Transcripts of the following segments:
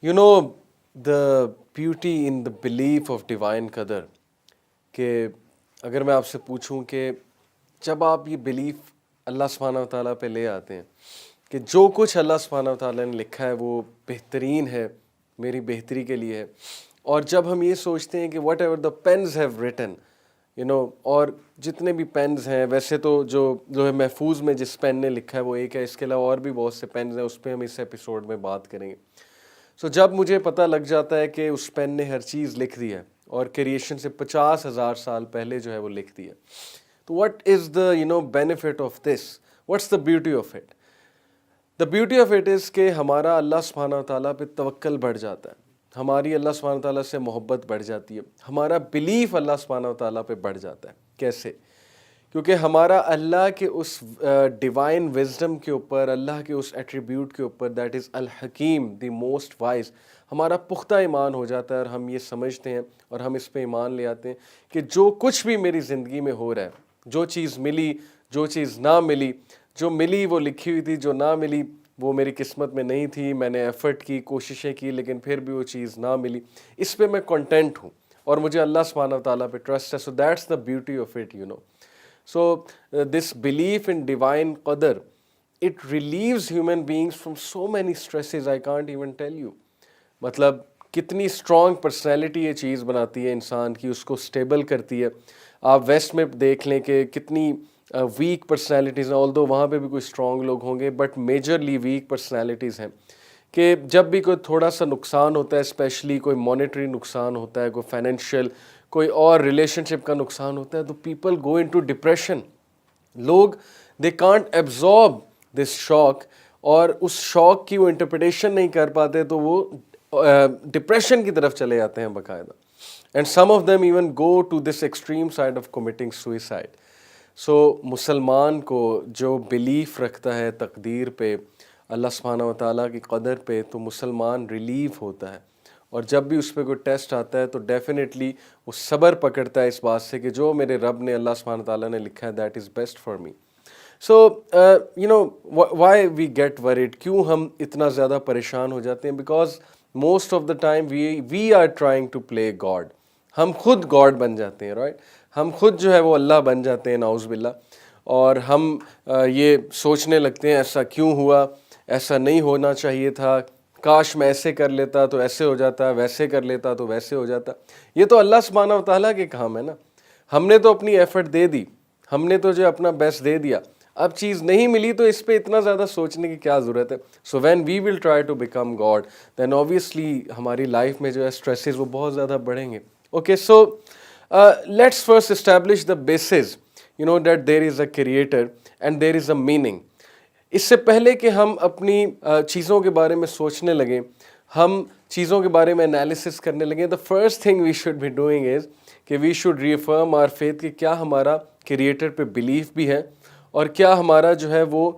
You know, the beauty in the belief of divine qadar کہ اگر میں آپ سے پوچھوں کہ جب آپ یہ بلیف اللہ سبحانہ و تعالیٰ پہ لے آتے ہیں کہ جو کچھ اللہ سبحانہ و تعالیٰ نے لکھا ہے وہ بہترین ہے، میری بہتری کے لیے ہے، اور جب ہم یہ سوچتے ہیں کہ whatever the pens have written اور جتنے بھی پینز ہیں، ویسے تو جو ہے محفوظ میں جس پین نے لکھا ہے وہ ایک ہے، اس کے علاوہ اور بھی بہت سے پینز ہیں، اس پہ ہم اس ایپیسوڈ میں بات کریں گے. جب مجھے پتہ لگ جاتا ہے کہ اس پین نے ہر چیز لکھ دی ہے اور کریشن سے 50,000 سال پہلے جو ہے وہ لکھ دی ہے، تو what is the benefit of this, what's the beauty of it? The beauty of it is کہ ہمارا اللہ سبحانہ و تعالیٰ پہ توکل بڑھ جاتا ہے، ہماری اللہ سبحانہ و تعالیٰ سے محبت بڑھ جاتی ہے، ہمارا بلیف اللہ سبحانہ و تعالیٰ پہ بڑھ جاتا ہے. کیسے؟ کیونکہ ہمارا اللہ کے اس ڈیوائن وزڈم کے اوپر، اللہ کے اس ایٹریبیوٹ کے اوپر، دیٹ از الحکیم، دی موسٹ وائز، ہمارا پختہ ایمان ہو جاتا ہے، اور ہم یہ سمجھتے ہیں اور ہم اس پہ ایمان لے آتے ہیں کہ جو کچھ بھی میری زندگی میں ہو رہا ہے، جو چیز ملی، جو چیز نہ ملی، جو ملی وہ لکھی ہوئی تھی، جو نہ ملی وہ میری قسمت میں نہیں تھی، میں نے ایفرٹ کی، کوششیں کی، لیکن پھر بھی وہ چیز نہ ملی، اس پہ میں کنٹینٹ ہوں اور مجھے اللہ سبحانہ و تعالیٰ پہ ٹرسٹ ہے. So that's the beauty of it. So this belief in divine qadar, it relieves human beings from so many stresses I can't even tell you. مطلب کتنی اسٹرانگ پرسنالٹی یہ چیز بناتی ہے انسان کی، اس کو اسٹیبل کرتی ہے. آپ ویسٹ میں دیکھ لیں کہ کتنی ویک پرسنالٹیز ہیں، آلدو وہاں پہ بھی کوئی اسٹرانگ لوگ ہوں گے، بٹ میجرلی ویک پرسنالٹیز ہیں کہ جب بھی کوئی تھوڑا سا نقصان ہوتا ہے، اسپیشلی کوئی مانیٹری نقصان ہوتا ہے، کوئی فائنینشیل، کوئی اور ریلیشن شپ کا نقصان ہوتا ہے، تو پیپل گو انٹو ڈپریشن. لوگ دے کانٹ ایبزارب دس شاک، اور اس شاک کی وہ انٹرپریٹیشن نہیں کر پاتے، تو وہ ڈپریشن کی طرف چلے جاتے ہیں باقاعدہ. And some of them even go to this extreme side of committing suicide. مسلمان کو جو بلیف رکھتا ہے تقدیر پہ، اللہ سبحانہ و تعالیٰ کی قدر پہ، تو مسلمان ریلیف ہوتا ہے، اور جب بھی اس پہ کوئی ٹیسٹ آتا ہے تو ڈیفینیٹلی وہ صبر پکڑتا ہے اس بات سے کہ جو میرے رب نے، اللہ سبحانہ تعالیٰ نے لکھا ہے، that is best for me. Why we get worried, کیوں ہم اتنا زیادہ پریشان ہو جاتے ہیں؟ Because most of the time we are trying to play God. ہم خود گاڈ بن جاتے ہیں، رائٹ؟ ہم خود جو ہے وہ اللہ بن جاتے ہیں، نعوذ باللہ. اور ہم یہ سوچنے لگتے ہیں ایسا کیوں ہوا، ایسا نہیں ہونا چاہیے تھا، کاش میں ایسے کر لیتا تو ایسے ہو جاتا، ویسے کر لیتا تو ویسے ہو جاتا. یہ تو اللہ سبحانہ و تعالیٰ کے کام ہے نا. ہم نے تو اپنی ایفرٹ دے دی، ہم نے تو جو اپنا بیسٹ دے دیا، اب چیز نہیں ملی تو اس پہ اتنا زیادہ سوچنے کی کیا ضرورت ہے؟ So when we will try to become God, then obviously ہماری لائف میں جو ہے اسٹریسز وہ بہت زیادہ بڑھیں گے. Okay, so let's first establish the basis that there is a creator and there is a meaning. اس سے پہلے کہ ہم اپنی چیزوں کے بارے میں سوچنے لگیں، ہم چیزوں کے بارے میں انالیسس کرنے لگیں، the first thing we should be doing is کہ we should reaffirm our faith کہ کیا ہمارا کریٹر پہ بلیف بھی ہے، اور کیا ہمارا جو ہے وہ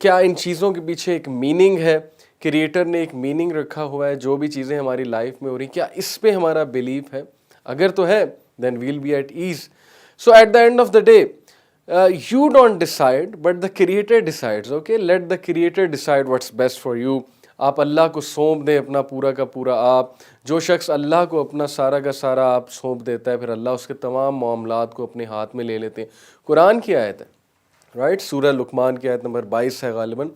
کیا ان چیزوں کے پیچھے ایک میننگ ہے، کریٹر نے ایک میننگ رکھا ہوا ہے جو بھی چیزیں ہماری لائف میں ہو رہی، کیا اس پہ ہمارا بلیف ہے؟ اگر تو ہے then we'll be at ease. So at the end of the day, you don't decide, but the creator decides. Okay, let the creator decide what's best for you. آپ اللہ کو سونپ دیں اپنا پورا کا پورا. آپ جو شخص اللہ کو اپنا سارا کا سارا آپ سونپ دیتا ہے، پھر اللہ اس کے تمام معاملات کو اپنے ہاتھ میں لے لیتے ہیں. قرآن کی آیت ہے، رائٹ؟ سورہ لقمان کی آیت نمبر 22 ہے غالباً.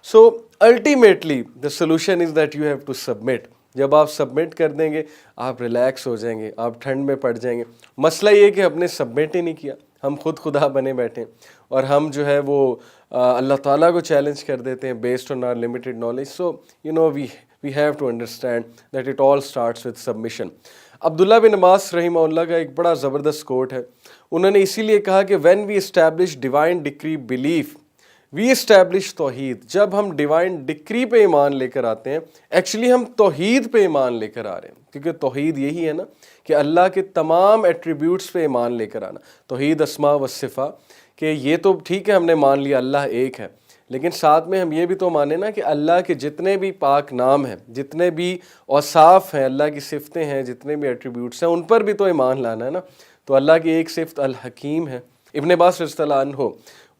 So ultimately the solution is that you have to submit. جب آپ سبمٹ کر دیں گے آپ ریلیکس ہو جائیں گے، آپ ٹھنڈ میں پڑ جائیں گے. مسئلہ یہ کہ ہم نے سبمٹ ہی نہیں کیا، ہم خود خدا بنے بیٹھے، اور ہم جو ہے وہ اللہ تعالیٰ کو چیلنج کر دیتے ہیں based on our limited knowledge. So we have to understand that it all starts with submission. Abdullah bin Abbas رحمہ اللہ کا ایک بڑا زبردست کوٹ ہے. انہوں نے اسی لیے کہا کہ when we establish divine decree belief we establish توحید. جب ہم ڈیوائن ڈکری پہ ایمان لے کر آتے ہیں، ایکچولی ہم توحید پہ ایمان لے کر آ رہے ہیں، کیونکہ توحید یہی ہے نا کہ اللہ کے تمام ایٹریبیوٹس پہ ایمان لے کر آنا. توحید اسماء و صفات، کہ یہ تو ٹھیک ہے ہم نے مان لیا اللہ ایک ہے، لیکن ساتھ میں ہم یہ بھی تو مانیں نا کہ اللہ کے جتنے بھی پاک نام ہیں، جتنے بھی اوصاف ہیں، اللہ کی صفتیں ہیں، جتنے بھی ایٹریبیوٹس ہیں، ان پر بھی تو ایمان لانا ہے نا. تو اللہ کی ایک صفت الحکیم ہے. ابن عباس رضی اللہ عنہ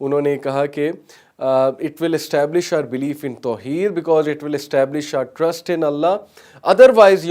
انہوں نے کہا کہ it will establish our belief in Tawheed because it will establish our trust in Allah. Otherwise,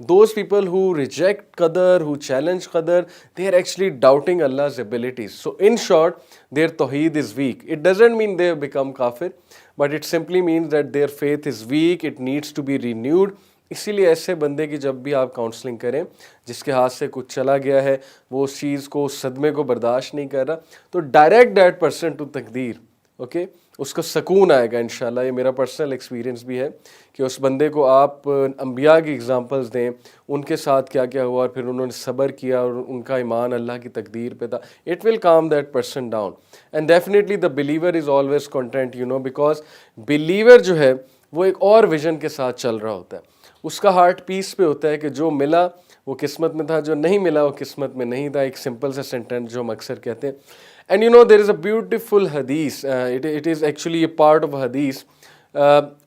those people who reject Qadar, who challenge Qadar, they are actually doubting Allah's abilities. So in short, their Tawheed is weak. It doesn't mean they have become kafir, but it simply means that their faith is weak, it needs to be renewed. اسی لیے ایسے بندے کی جب بھی آپ counselling کریں جس کے ہاتھ سے کچھ چلا گیا ہے, وہ اس چیز کو, اس صدمے کو برداشت نہیں کر رہا, تو ڈائریکٹ دیٹ پرسن ٹو تقدیر, اوکے, اس کو سکون آئے گا انشاءاللہ. یہ میرا پرسنل ایکسپیرینس بھی ہے کہ اس بندے کو آپ انبیاء کی اگزامپلز دیں, ان کے ساتھ کیا کیا ہوا اور پھر انہوں نے صبر کیا اور ان کا ایمان اللہ کی تقدیر پہ تھا. It will calm that person down and definitely the believer is always content, because believer جو ہے وہ ایک اور ویژن کے ساتھ چل رہا ہوتا ہے. اس کا ہارٹ پیس پہ ہوتا ہے کہ جو ملا وہ قسمت میں تھا, جو نہیں ملا وہ قسمت میں نہیں تھا. ایک سمپل سا سینٹینس جو ہم اکثر کہتے ہیں. And there is a beautiful hadith, it is actually a part of a hadith.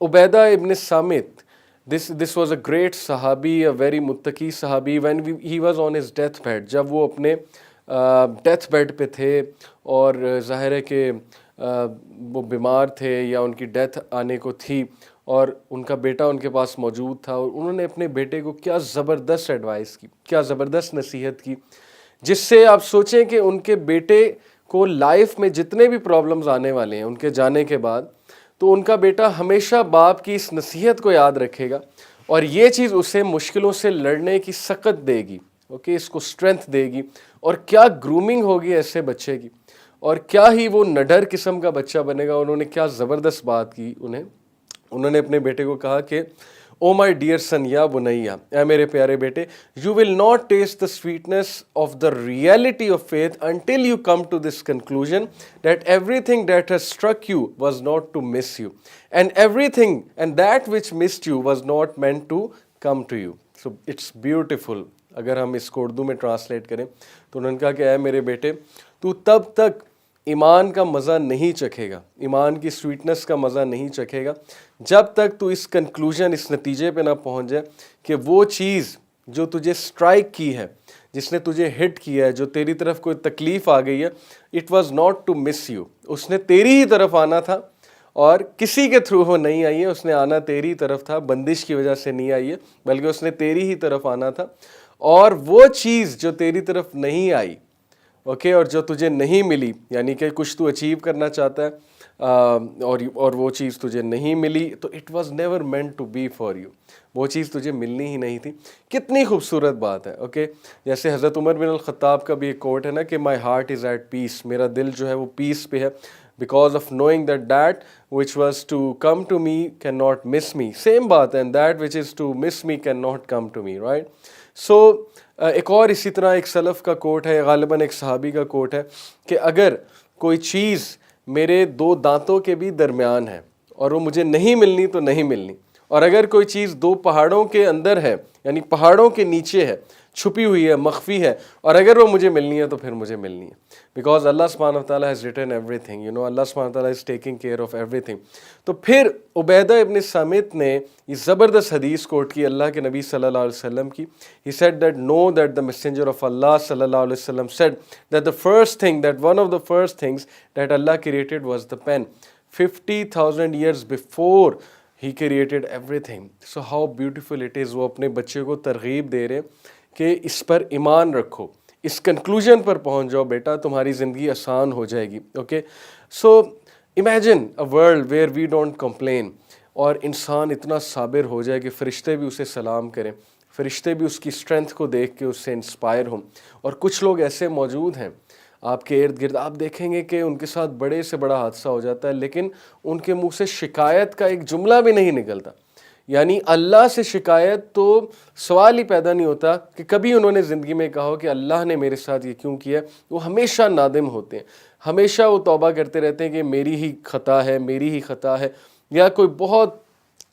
Ubaidah ibn Samit, this was a great sahabi, a very muttaqi sahabi. When he was on his death bed, جب وہ اپنے death bed پہ تھے اور ظاہر ہے کہ وہ بیمار تھے یا ان کی ڈیتھ آنے کو تھی اور ان کا بیٹا ان کے پاس موجود تھا, اور انہوں نے اپنے بیٹے کو کیا زبردست ایڈوائس کی, کیا زبردست نصیحت کی, جس سے آپ سوچیں کہ ان کے بیٹے کو لائف میں جتنے بھی پرابلمز آنے والے ہیں ان کے جانے کے بعد, تو ان کا بیٹا ہمیشہ باپ کی اس نصیحت کو یاد رکھے گا اور یہ چیز اسے مشکلوں سے لڑنے کی سخت دے گی, اوکے, اس کو اسٹرینتھ دے گی. اور کیا گرومنگ ہوگی ایسے بچے کی, اور کیا ہی وہ نڈر قسم کا بچہ بنے گا. انہوں نے کیا زبردست بات کی, انہوں نے اپنے بیٹے کو کہا کہ او مائی ڈیئر سن یا بنیا, اے میرے پیارے بیٹے, you will not taste the sweetness of the reality of faith until you come to this conclusion that everything that has struck you was not to miss you and everything and that which missed you was not meant to come to you. So it's beautiful. اگر ہم اس کو اردو میں translate کریں تو انہوں نے کہا کہ اے میرے بیٹے, تو تب تک ایمان کا مزہ نہیں چکھے گا, ایمان کی سویٹنس کا مزہ نہیں چکھے گا, جب تک تو اس کنکلوژن, اس نتیجے پہ نہ پہنچ جائے کہ وہ چیز جو تجھے سٹرائک کی ہے, جس نے تجھے ہٹ کیا ہے, جو تیری طرف کوئی تکلیف آ گئی ہے, it was not to miss you, اس نے تیری ہی طرف آنا تھا اور کسی کے تھرو وہ نہیں آئی ہے, اس نے آنا تیری طرف تھا, بندش کی وجہ سے نہیں آئی ہے بلکہ اس نے تیری ہی طرف آنا تھا. اور وہ چیز جو تیری طرف نہیں آئی, اوکے, اور جو تجھے نہیں ملی, یعنی کہ کچھ تو اچیو کرنا چاہتا ہے اور وہ چیز تجھے نہیں ملی, تو it was never meant to be for you, وہ چیز تجھے ملنی ہی نہیں تھی. کتنی خوبصورت بات ہے, اوکے. جیسے حضرت عمر بن الخطاب کا بھی ایک کوٹ ہے نا کہ my heart is at peace, میرا دل جو ہے وہ پیس پہ ہے, because of knowing that which was to come to me can not miss me. Same بات ہے, and that which is to miss me can not come to me, right. So ایک اور اسی طرح ایک سلف کا کوٹ ہے, غالباً ایک صحابی کا کوٹ ہے کہ اگر کوئی چیز میرے دو دانتوں کے بھی درمیان ہے اور وہ مجھے نہیں ملنی تو نہیں ملنی, اور اگر کوئی چیز دو پہاڑوں کے اندر ہے, یعنی پہاڑوں کے نیچے ہے, چھپی ہوئی ہے, مخفی ہے, اور اگر وہ مجھے ملنی ہے تو پھر مجھے ملنی ہے, بیکاز اللہ سبحانہ و تعالیٰ ہیز ریٹن ایوری تھنگ, اللہ سبحانہ و تعالیٰ is taking care of every thing. تو پھر عبیدہ ابن سامت نے یہ زبردست حدیث کوٹ کی اللہ کے نبی صلی اللہ علیہ وسلم کی. He said that know that the messenger of Allah صلی اللہ علیہ وسلم said that the first thing, that one of the first things that Allah created was the pen. 50,000 years before He created everything. So how beautiful it is. وہ اپنے بچے کو ترغیب دے رہے کہ اس پر ایمان رکھو, اس کنکلوژن پر پہنچ جاؤ بیٹا, تمہاری زندگی آسان ہو جائے گی. Okay, so imagine a world where we don't complain, اور انسان اتنا صابر ہو جائے کہ فرشتے بھی اسے سلام کریں, فرشتے بھی اس کی اسٹرینتھ کو دیکھ کے اس سے انسپائر ہوں. اور کچھ لوگ ایسے موجود ہیں آپ کے ارد گرد, آپ دیکھیں گے کہ ان کے ساتھ بڑے سے بڑا حادثہ ہو جاتا ہے لیکن ان کے منہ سے شکایت کا ایک جملہ بھی نہیں نکلتا. یعنی اللہ سے شکایت تو سوال ہی پیدا نہیں ہوتا کہ کبھی انہوں نے زندگی میں کہا ہو کہ اللہ نے میرے ساتھ یہ کیوں کیا. وہ ہمیشہ نادم ہوتے ہیں, ہمیشہ وہ توبہ کرتے رہتے ہیں کہ میری ہی خطا ہے, میری ہی خطا ہے, یا کوئی بہت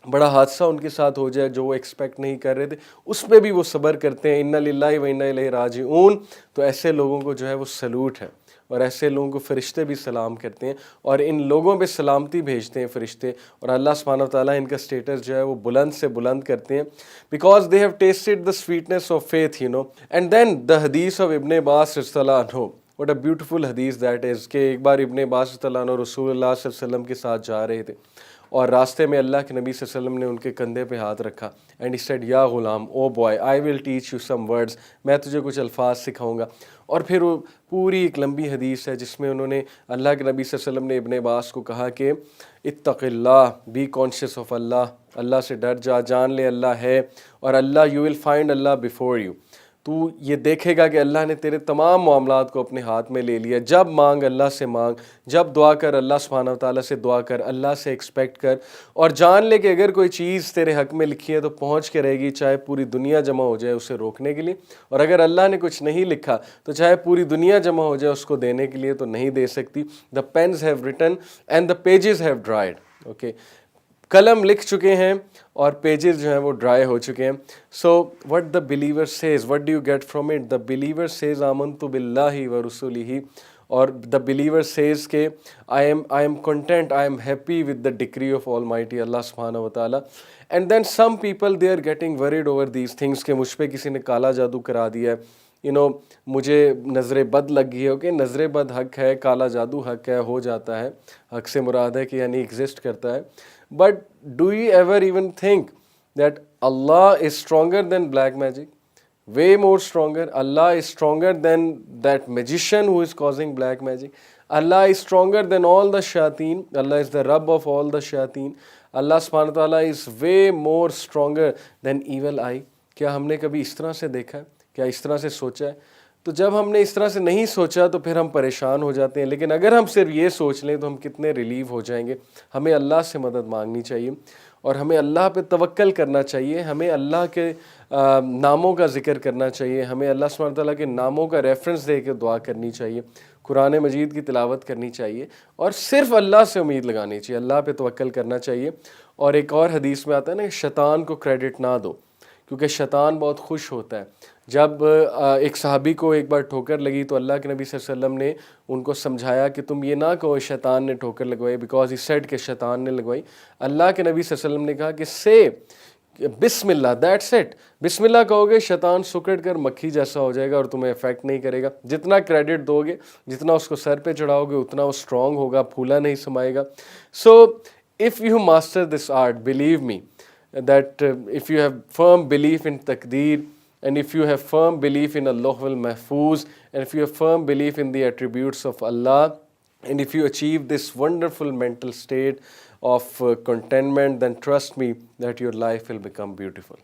بڑا حادثہ ان کے ساتھ ہو جائے جو وہ ایکسپیکٹ نہیں کر رہے تھے, اس پہ بھی وہ صبر کرتے ہیں. انا للہ و انا الیہ راجعون. تو ایسے لوگوں کو جو ہے وہ سلوٹ ہے, اور ایسے لوگوں کو فرشتے بھی سلام کرتے ہیں, اور ان لوگوں پہ سلامتی بھیجتے ہیں فرشتے, اور اللہ سبحانہ و تعالیٰ ان کا اسٹیٹس جو ہے وہ بلند سے بلند کرتے ہیں, because they have tasted the sweetness of faith, and then the حدیث آف ابن عباس رضی اللہ عنہ, what a beautiful hadith that is کہ ایک بار ابن عباس رضی اللہ عنہ رسول اللہ صلی اللہ علیہ وسلم کے ساتھ جا رہے تھے اور راستے میں اللہ کے نبی صلی اللہ علیہ وسلم نے ان کے کندھے پہ ہاتھ رکھا اینڈ ہی سیڈ یا غلام O boy I will teach you some words, میں تجھے کچھ الفاظ سکھاؤں گا. اور پھر وہ پوری ایک لمبی حدیث ہے جس میں انہوں نے اللہ کے نبی صلی اللہ علیہ وسلم نے ابن عباس کو کہا کہ اتق اللہ، بی کانشیس آف اللہ، اللہ سے ڈر جا، جان لے اللہ ہے، اور اللہ you will find Allah before you, تو یہ دیکھے گا کہ اللہ نے تیرے تمام معاملات کو اپنے ہاتھ میں لے لیا. جب مانگ اللہ سے مانگ، جب دعا کر اللہ سبحانہ وتعالیٰ سے دعا کر، اللہ سے ایکسپیکٹ کر، اور جان لے کہ اگر کوئی چیز تیرے حق میں لکھی ہے تو پہنچ کے رہے گی، چاہے پوری دنیا جمع ہو جائے اسے روکنے کے لیے، اور اگر اللہ نے کچھ نہیں لکھا تو چاہے پوری دنیا جمع ہو جائے اس کو دینے کے لیے تو نہیں دے سکتی. The pens have written and the pages have dried. Okay, قلم لکھ چکے ہیں اور پیجز جو ہیں وہ ڈرائی ہو چکے ہیں. So what the believer says, what do you get from it? The believer says آمنت باللہ و رسولہ، اور دا بلیور سیز کہ I am content, I am happy with the decree of almighty Allah سبحانہ و تعالیٰ. And then some people they are getting worried over these things کہ مجھ پہ کسی نے کالا جادو کرا دیا ہے، مجھے نظر بد لگ گئی ہے. اوکے، نظر بد حق ہے، کالا جادو حق ہے، ہو جاتا ہے، حق سے مراد ہے کہ یعنی ایگزسٹ کرتا ہے. But do you ever even think that Allah is stronger than black magic? Way more stronger. Allah is stronger than that magician who is causing black magic. Allah is stronger than all the shayateen. Allah is the Rabb of all the shayateen. Allah subhanahu wa ta'ala is way more stronger than evil eye. کیا ہم نے کبھی اس طرح سے دیکھا ہے؟ کیا اس طرح سے سوچا ہے؟ تو جب ہم نے اس طرح سے نہیں سوچا تو پھر ہم پریشان ہو جاتے ہیں. لیکن اگر ہم صرف یہ سوچ لیں تو ہم کتنے ریلیو ہو جائیں گے. ہمیں اللہ سے مدد مانگنی چاہیے اور ہمیں اللہ پہ توکل کرنا چاہیے. ہمیں اللہ کے ناموں کا ذکر کرنا چاہیے. ہمیں اللہ سبحانہ تعالیٰ کے ناموں کا ریفرنس دے کے دعا کرنی چاہیے. قرآن مجید کی تلاوت کرنی چاہیے اور صرف اللہ سے امید لگانی چاہیے. اللہ پہ توکل کرنا چاہیے. اور ایک اور حدیث میں آتا ہے نا کہ شیطان کو کریڈٹ نہ دو، کیونکہ شیطان بہت خوش ہوتا ہے. جب ایک صحابی کو ایک بار ٹھوکر لگی تو اللہ کے نبی صلی اللہ علیہ وسلم نے ان کو سمجھایا کہ تم یہ نہ کہو شیطان نے ٹھوکر لگوائی، بیکاز ہی سیڈ کہ شیطان نے لگوائی. اللہ کے نبی صلی اللہ علیہ وسلم نے کہا کہ سے بسم اللہ، دیٹس اٹ. بسم اللہ کہو گے شیطان سکڑ کر مکھی جیسا ہو جائے گا اور تمہیں افیکٹ نہیں کرے گا. جتنا کریڈٹ دو گے، جتنا اس کو سر پہ چڑھاؤ گے، اتنا وہ اسٹرانگ ہوگا، پھولا نہیں سمائے گا. سو if you master this art, believe me that if you have firm belief in taqdeer, and if you have firm belief in Allah al-Mahfuz, and if you have firm belief in the attributes of Allah, and if you achieve this wonderful mental state of contentment, then trust me that your life will become beautiful.